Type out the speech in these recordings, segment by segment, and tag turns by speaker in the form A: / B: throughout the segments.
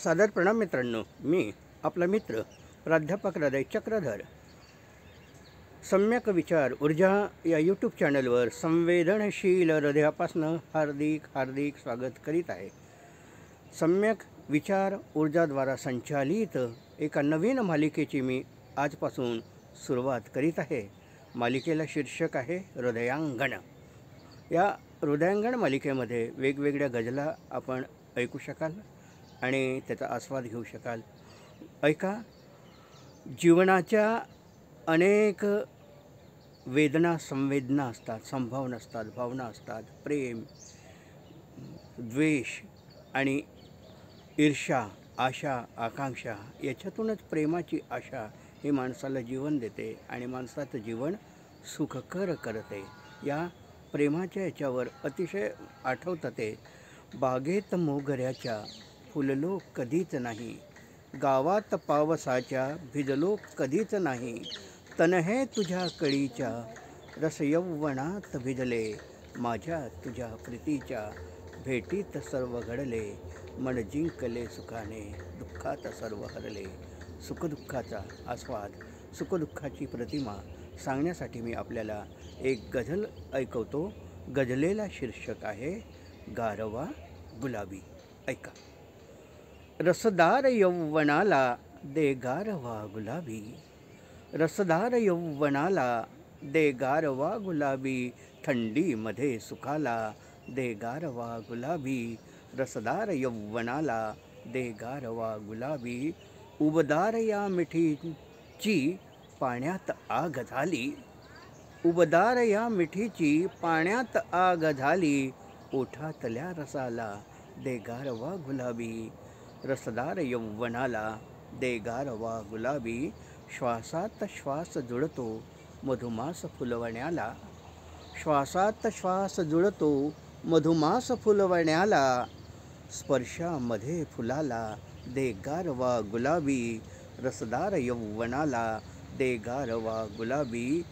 A: सादर प्रणाम मित्रांनो, मी आपला मित्र प्राध्यापक हृदय चक्रधर. सम्यक विचार ऊर्जा या यूट्यूब चॅनलवर संवेदनशील हृदयापासून हार्दिक स्वागत करीत आहे. सम्यक विचार ऊर्जाद्वारा संचालित एका नवीन मालिकेची मी आजपासून सुरुवात करीत आहे. मालिकेला शीर्षक आहे हृदयांगण. या हृदयांगण मालिकेमध्ये वेगवेगळ्या गझला आपण ऐकू शकाल आणि त्याचा आस्वाद घेऊ शकाल. ऐका. जीवनाच्या अनेक वेदना, संवेदना असतात, संभावना असतात, भावना असतात. प्रेम, द्वेष आणि ईर्ष्या, आशा, आकांक्षा याच्यातूनच प्रेमाची आशा ही माणसाला जीवन देते आणि माणसाचं जीवन सुखकर करते. या प्रेमाच्या याच्यावर अतिशय आठवतं ते, बागेत मोगऱ्याच्या फुललो कधीच नाही, गावात पावसाच्या भिजलो कधीच नाही, तन हे तुझ्या कळीच्या रस यौवनात भिजले, माझ्या तुझ्या प्रीतीच्या भेटीत सर्व घडले, मन जिंकले सुखाने दुःखात सर्व हरले. सुखदुःखाचा आस्वाद, सुखदुःखाची प्रतिमा सांगण्यासाठी मी आपल्याला एक गझल ऐकवतो. गझलेला शीर्षक आहे गारवा गुलाबी. ऐका. रसदार यौवनाला दे गारवा गुलाबी, रसदार यौवनाला दे गारवा गुलाबी, थंडीमध्ये सुखाला दे गारवा गुलाबी, रसदार यौवनाला दे गारवा गुलाबी. उबदार या मिठीची पाण्यात आग झाली, उबदार या मिठीची पाण्यात आग झाली, ओठातल्या रसाला दे गारवा गुलाबी, रसदार यौवनाला दे गारवा गुलाबी. श्वासात श्वास जुळतो मधुमास फुलवण्याला, श्वासात श्वास जुळतो मधुमास फुलवण्याला, स्पर्शामध्ये फुलाला दे गारवा गुलाबी, रसदार यौवनाला दे गारवा गुलाबी.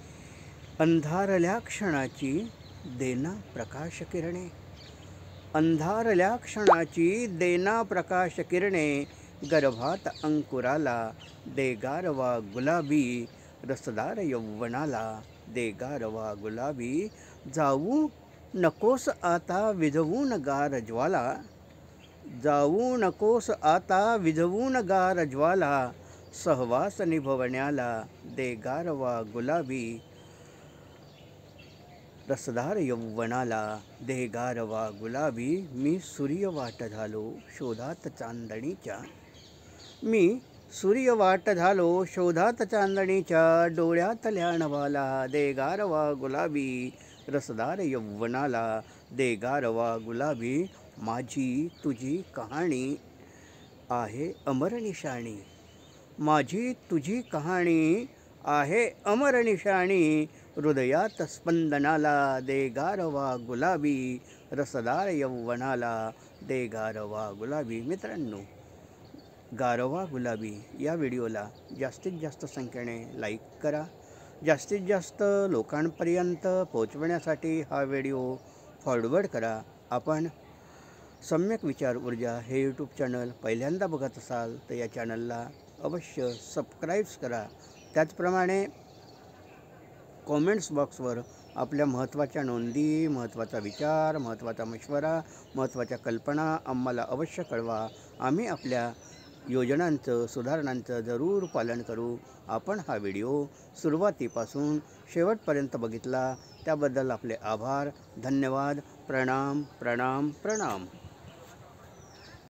A: अंधारल्या क्षणाची देना प्रकाश किरणे, अंधारल्या क्षणाची देना प्रकाश किरणे, गर्भात अंकुराला दे गारवा गुलाबी, रसदार यौवनाला दे गारवा गुलाबी. जाऊ नकोस आता विझवून गार ज्वाला, जाऊ नकोस आता विझवून गार ज्वाला, सहवास निभवण्याला दे गारवा गुलाबी, रसदार यौवनाला दे गारवा गुलाबी. मी सूर्यवाट झालो शोधात चांदणीच्या, मी सूर्यवाट झालो शोधात चांदणीच्या, डोळ्यातल्या नभाला दे गारवा गुलाबी, रसदार यौवनाला दे गारवा गुलाबी. माझी तुझी कहाणी आहे अमर निशाणी, माझी तुझी कहाणी आहे अमर निशाणी, हृदयात स्पंदनाला दे गारवा गुलाबी, रसदार यौवनाला दे गारवा गुलाबी. मित्रांनो, गारवा गुलाबी या व्हिडिओला जास्तीत जास्त संख्येने लाईक करा. जास्तीत जास्त लोकांपर्यंत पोहोचवण्यासाठी हा व्हिडिओ फॉरवर्ड करा. आपण सम्यक विचार ऊर्जा हे यूट्यूब चॅनल पहिल्यांदा बघत असाल तर या चॅनलला अवश्य सबस्क्राईब्स करा. त्याचप्रमाणे कॉमेंट्स बॉक्सवर आपल्या महत्त्वाच्या नोंदी, महत्त्वाचा विचार, महत्त्वाचा मशवरा, महत्त्वाच्या कल्पना आम्हाला अवश्य कळवा. आम्ही आपल्या योजनांचं, सुधारणांचं जरूर पालन करू. आपण हा व्हिडिओ सुरुवातीपासून शेवटपर्यंत बघितला त्याबद्दल आपले आभार. धन्यवाद. प्रणाम प्रणाम प्रणाम.